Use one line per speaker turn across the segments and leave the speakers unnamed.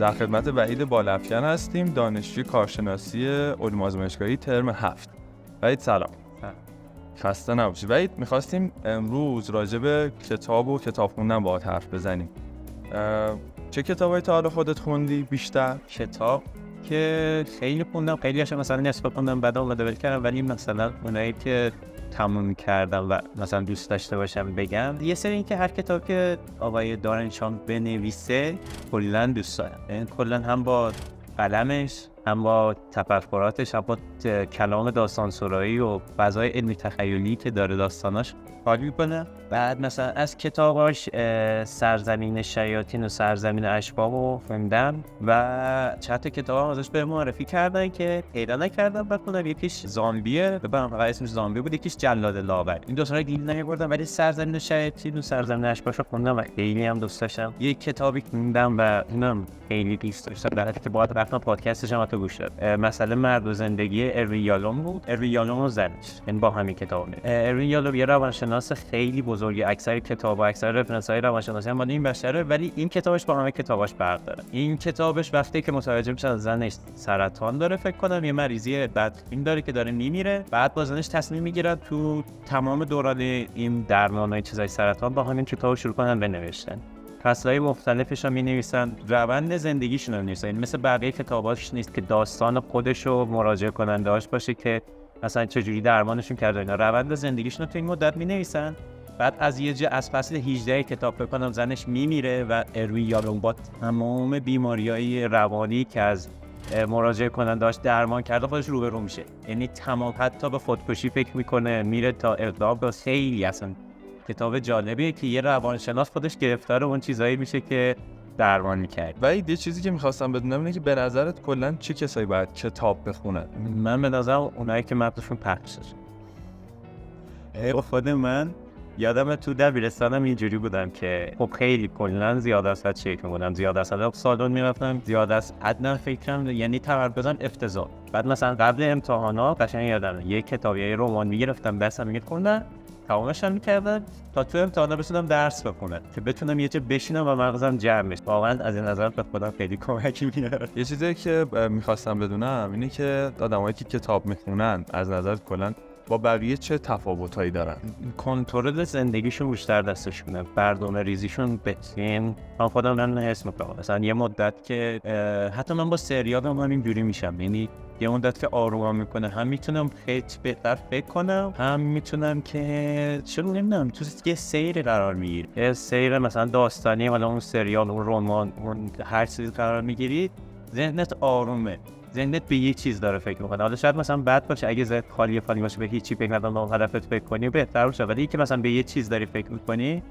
در خدمت وحید بالافکن هستیم، دانشجوی کارشناسی علوم آزمایشگاهی ترم 7. وحید سلام. خسته نباشی. وحید می‌خواستیم امروز راجع به کتاب و کتاب خوندن باهات حرف بزنیم. چه کتابایی تا حالا خودت خوندی بیشتر؟
کتاب که خیلی خوندم، خیلی هاشم مثلا نصف خوندم بعد اومده ول کردم، ولی مثلا اونایی که تموم کردم و مثلا دوست داشته باشم بگم، یه سری این که هر کتاب که آقای دارنشان بنویسه کلا دوست دارم. یعنی کلا هم با قلمش، هم با تفکراتش، هم با کلام داستانسرایی و فضای علمی تخیلی که داره داستاناش حال میکنه. بعد مثلا از کتاباش سرزمین شیاطین و سرزمین اشباح رو خوندم و چند تا کتاب هم ازش به معرفی کردن که پیدا نکردم بخونم. یکیش زامبیه، ببینم فقط اسمش زامبی بود، یکیش جلاد لاور. این دو تا رو گیل نمی‌بردم، ولی سرزمین شیاطین و سرزمین اشباح رو خوندم و خیلی هم دوست داشتم. یک کتابی خوندم و اونم خیلی دوست داشتم، در حالی که باید رفتم پادکستش هم گوش دادم. مثلا مرد و زندگی اروین یالوم بود، اروین یالوم و زنش، این با همین کتابه. اروین یالوم یه روانشناس خیلی بزرگه، اکثر کتاب و اکثر رفرنس‌های روانشناسی هم مال این بشره، ولی این کتابش با همه کتاباش فرق داره. این کتابش وقتی که متوجه میشه زنش سرطان داره، فکر کنم یه مریضی بدبین داره که داره میمیره، بعد با زنش تصمیم میگیرن تو تمام دوران این درمانای چیزای سرطان با همین کتاب شروع کنن بنوشتن. فصل‌های مختلفش هم می‌نویسن، روند زندگیشون رو می‌نویسن. مثل بقیه کتاباش نیست که داستان خودش رو مراجعه کننده‌اش باشه که مثلا چجوری درمانشون کرده، اینا روند زندگیشون رو تو این مدت می‌نویسن. بعد از فصل 18 کتاب فکر کنم زنش میمیره و اروین یالوم با تمام بیماری‌های روانی که از مراجعه کننده‌اش درمان کرده خودش روبرو میشه. یعنی تمام حتی به خودکشی فکر میکنه، میره تا اقدام. با خیلی اصلا کتاب جالبیه که یه روانشناس خودش گرفتار اون چیزایی میشه که درمان میکرد.
وحید یه چیزی که می‌خواستم بدونم اینه که به نظرت کلاً چه کسایی باید کتاب بخونن؟
من به نظرم اونایی که مغزشون پخشه. خود من یادم تو دبیرستانم اینجوری بودم که خب خیلی کلاً زیاد از حد شیک می‌بودم، زیاد از حد سالن میرفتم، زیاد از حد نه فکرم، یعنی تمرکزم افتضاح. بعد مثلا قبل امتحانات قشنگ یادمه یه کتاب یا یه رمان میگرفتم دستم میگفتم تمامش هم میکردم تا تو امتحانا بتونم درس بخونم که بتونم یه جا بشینم و مغزم جمع بشه. واقعا از این نظر به خودم خیلی کمکی میاره.
یه چیزی که میخواستم بدونم اینه که آدمایی که کتاب میخونن از نظر کلاً با بقیه چه تفاوتایی دارن؟
کنترل زندگیشون بیشتر دستشونه، برنامه ریزیشون بهترین. من خودم من حس میکنم مثلا یه مدت که حتی من با سریالم اینجوری میشم، یعنی یه مدت که آروم میکنه هم میتونم خیلی بهتر فکر کنم، هم میتونم که چون نمیدونم تو یه سیر قرار میگیری، یه سیر مثلا داستانی، حالا اون سریال، اون رمان، اون هر چیزی قرار میگیری، ذهنت آرومه، ذهنت به یه چیز داره فکر میکنه. حالا شاید مثلا بد باشه اگه ذهنت خالی باشه، به هیچی فکر نکنی، به هدفت فکر کنی بهتر باشه، ولی اینکه مثلا به یه چیز داری فکر میکنی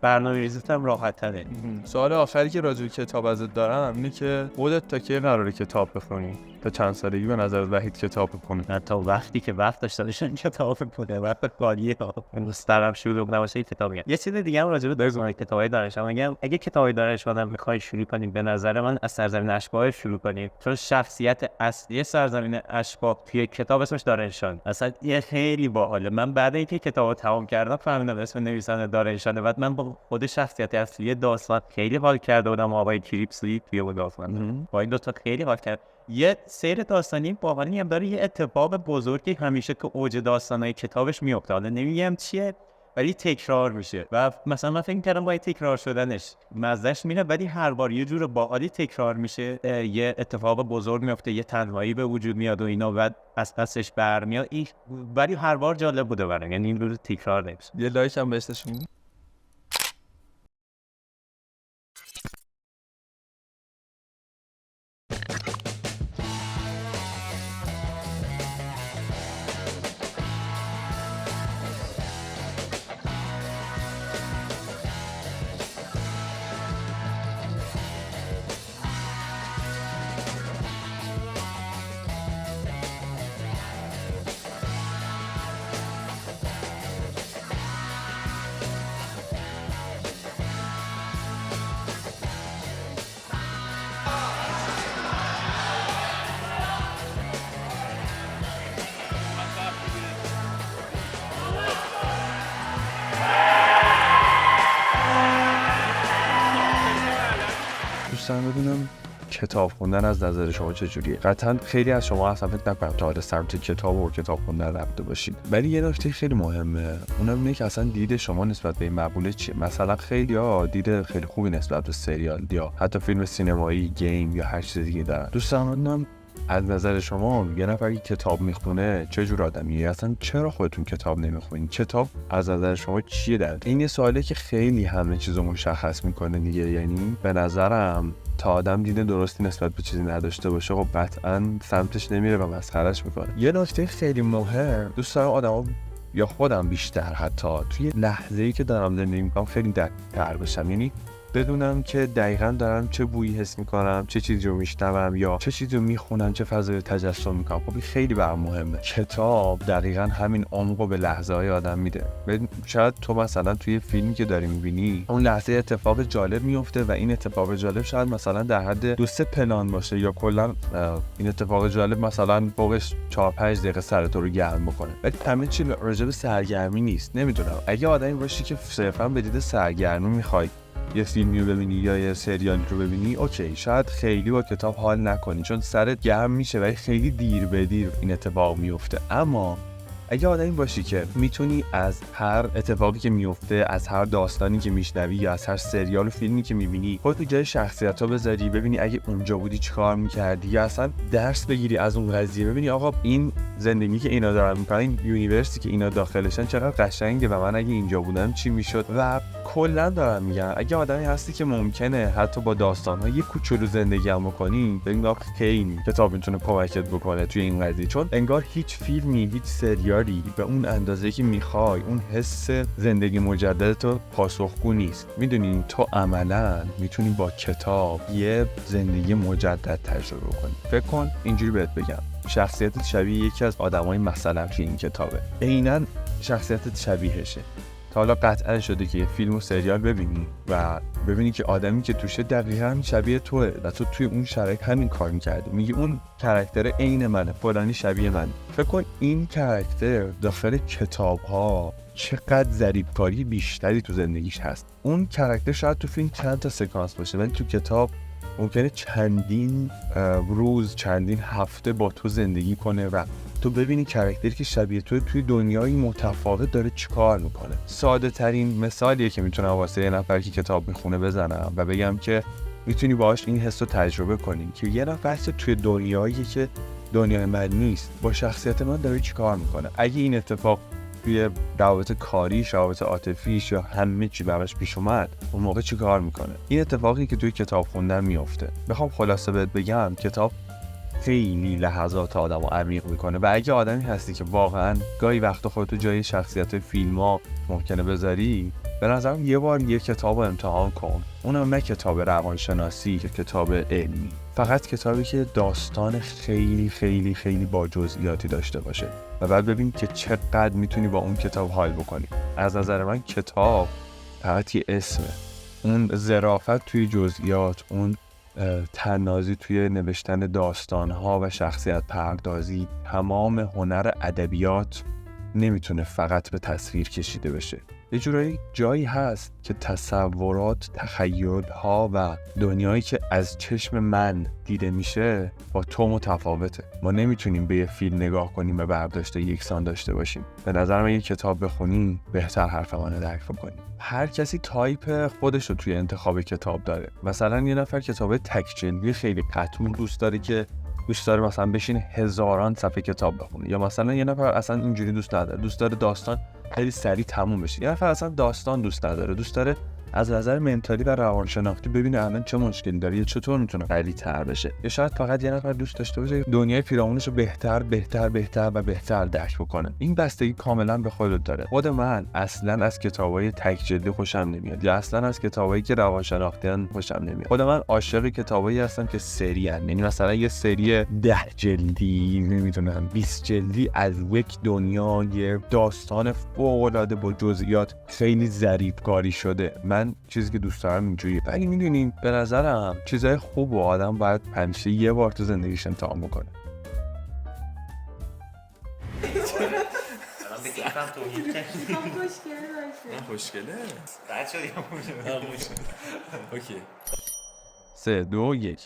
برنامه‌ریزیت هم راحت‌تره.
سوال آخری که راجع به کتاب ازت دارم اینه که خودت تا کی قراره کتاب بخونی؟ تا چند سالگی به نظر وحید کتاب بخونه؟
نه تا وقتی که وقت داشته باشم کتاب بخونه، وقت خالیه مسترم شروع نباشه کتاب میگم. یه چیز دیگه هم راجع به کتابای دانشگاه میگم، اگه کتابای دانشگاه هم می‌خوای شروع کنیم به نظر من از سرزمین اشباح شروع کنیم، چون شخصیت اصلی سرزمین اشباح توی کتاب اسمش دارنشان. اصلا یه خیلی باحاله. من بعد اینکه کتابو تمام کردم فهمیدم اسم نویسنده دارنشانه. بعد من با خود شخصیت اصلی داستان خیلی حال کرده بودم، آقای کریپسلی توی داستان با این دو تا خیلی حال کرد. یه سیر داستانی باحالی هم داره، یه اتفاق بزرگی همیشه که اوج داستانای کتابش میفته، حالا نمیگم چیه ولی تکرار میشه و مثلا من فکر کردم با تکرار شدنش مزهش میره، ولی هر بار یه جور باحالی تکرار میشه، یه اتفاق بزرگ میفته، یه تنهایی به وجود میاد و اینا، بعد از پسش برمیاد، ولی هر بار جالب بوده برام، یعنی این رو تکرار نمیشه.
یه لایک هم بهش میدی؟ دوستان بدونم کتاب خوندن از نظر شما چجوریه؟ قطعا خیلی از شما اصلا فکر نکنم تا حالا سمت کتاب و کتاب خوندن رفته باشید، ولی یه نکته خیلی مهمه، اونم اینه که اصلا دید شما نسبت به این مقوله چیه. مثلا خیلی‌ها دید خیلی خوبی نسبت به سریال یا حتی فیلم سینمایی، گیم یا هر چیز دیگه دارن. دوست دارم از نظر شما یه نفر که کتاب میخونه چه جور آدمیه؟ اصلا چرا خودتون کتاب نمیخونین؟ کتاب از نظر شما چیه در این؟ یه سواله که خیلی همه چیزو مشخص میکنه دیگه. یعنی به نظرم تا آدم دیده درستی نسبت به چیزی نداشته باشه خب قطعاً سمتش نمیره و مسخرهش میکنه. یه نکته خیلی مهم دوست دارم آدما یا خودم بیشتر حتی توی لحظه‌ای که دارم زندگی میکنم خیلی دقیق‌تر بشم، یعنی بدونم که دقیقاً دارم چه بویی حس میکنم، چه چیزی رو میشنوم یا چه چیزی رو میخونم، چه فضایی رو تجسم میکنم. خب این خیلی برام مهمه. کتاب دقیقاً همین عمق رو به لحظه‌های آدم میده. شاید تو مثلا توی فیلمی که داری میبینی اون لحظه اتفاق جالب میفته و این اتفاق جالب شاید مثلا در حد 2-3 پلان باشه یا کلا این اتفاق جالب مثلا فوقش 4-5 دقیقه سر تو رو گرم بکنه، ولی همه چی راجع به سرگرمی نیست. نمیدونم اگه آدمی باشی که صرفاً به دید سرگرمی میخوای یه فیلمی رو ببینی یا یه سریالی رو ببینی، اوکی شاید خیلی با کتاب حال نکنی چون سرت گرم میشه و خیلی دیر به دیر این اتفاق میفته. اما اگه آدمی باشی که میتونی از هر اتفاقی که میفته، از هر داستانی که میشنوی یا از هر سریال و فیلمی که میبینی خودت جای شخصیت‌ها بذاری، ببینی اگه اونجا بودی چیکار میکردی یا اصلا درس بگیری از اون قضیه، ببینی آقا این زندگی که اینا دارن میکنن، این یونیورسی که اینا داخلشن چقدر قشنگه و من اگه اینجا بودم چی میشد. و کلا دارم میگم اگه آدمی هستی که ممکنه حتی با داستان‌ها یه کوچولو زندگی هم بکنی، ببین خیلی کتاب میتونه کمکت بکنه توی این قضیه، چون انگار هیچ فیلمی، هیچ سریالی به اون اندازه‌ای که میخوای اون حس زندگی مجددت رو پاسخگو نیست. میدونی تو عملاً میتونی با کتاب یه زندگی مجدد تجربه کنی. فکر کن اینجوری بهت بگم، شخصیتت شبیه یکی از آدمای مثلا توی این کتابه، عیناً شخصیتت شبیهشه. تا حالا قطعا شده که یه فیلم و سریال ببینی و ببینی که آدمی که توشه دقیقاً شبیه توه و تو توی اون شرایط همین کار می‌کردی، میگی اون کاراکتر عین منه، فلانی شبیه من. فکر کن این کاراکتر داخل کتاب‌ها چقدر ظریف‌کاری بیشتری تو زندگیش هست. اون کاراکتر شاید تو فیلم چند تا سکانس باشه ولی تو کتاب ممکنه چندین روز، چندین هفته با تو زندگی کنه و تو ببینی کاراکتری که شبیه تو توی دنیایی متفاوت داره چیکار میکنه. ساده ترین مثالیه که میتونم واسه یه نفر که کتاب میخونه بزنم و بگم که میتونی باهاش این حس رو تجربه کنی که یه نفر توی دنیایی که دنیای من نیست با شخصیت من داره چیکار میکنه. اگه این اتفاق توی روابط کاریش، روابط عاطفیش یا همه چی براش پیش اومد، اون موقع چیکار میکنه؟ این اتفاقی که توی کتاب خوندن میفته. بخوام خلاصه بهت بگم، کتاب خیلی لحظات آدمو عمیق میکنه و اگه آدمی هستی که واقعا گاهی وقتا خودتو جای شخصیت فیلم‌ها ممکنه بذاری، به نظرم یه بار یه کتاب رو امتحان کن. اونم نه کتاب روانشناسی که کتاب علمی، فقط کتابی که داستان خیلی خیلی خیلی با جزئیاتی داشته باشه و بعد ببین که چقدر میتونی با اون کتاب حال بکنی. از نظر من کتاب فقط یه اسمه. اون ظرافت توی جزئیات، اون طنازی توی نوشتن داستان‌ها و شخصیت پردازی، تمام هنر ادبیات نمیتونه فقط به تصویر کشیده بشه. یه جورایی جایی هست که تصورات، تخیل‌ها و دنیایی که از چشم من دیده میشه با تو متفاوته. ما نمیتونیم به یه فیلم نگاه کنیم و برداشت یکسان داشته باشیم. به نظر من یه کتاب بخونیم بهتر حرف منو درک کنیم. هر کسی تایپ خودش رو توی انتخاب کتاب داره. مثلا یه نفر کتاب تک جلدی خیلی قطور دوست داره که دوست داره مثلا بشینه هزاران صفحه کتاب بخونه، یا مثلا یه نفر اصلا اینجوری دوست نداره، دوست داره داستان خیلی سریع تموم بشه. یه نفر اصلا داستان دوست نداره، دوست داره از نظر منتالی و روانشناختی ببینه الان چه مشکلی داره یا چطور میتونه قوی تر بشه. یا شاید فقط یه نفر دوست داشته باشه دنیای پیرامونش رو بهتر و بهتر درک بکنه. این بستگی کاملا به خودت داره. خود من اصلا از کتابای تک جلدی خوشم نمیاد یا اصلا از کتابایی که روانشناختیان خوشم نمیاد. خود من عاشق کتابایی هستم که سری ان، یعنی مثلا یه سری 10 جلدی، نمیدونم 20 جلدی از یک دنیای داستان فوق العاده با جزئیات خیلی ظریف‌کاری شده. من چیزی که دوست دارم اینجوریه. ولی میدونین به نظرم چیزای خوب و آدم باید همیشه یه بار تو زندگیش امتحان بکنه. خوشگله؟ بعد شد یا اوکی. 3 2 1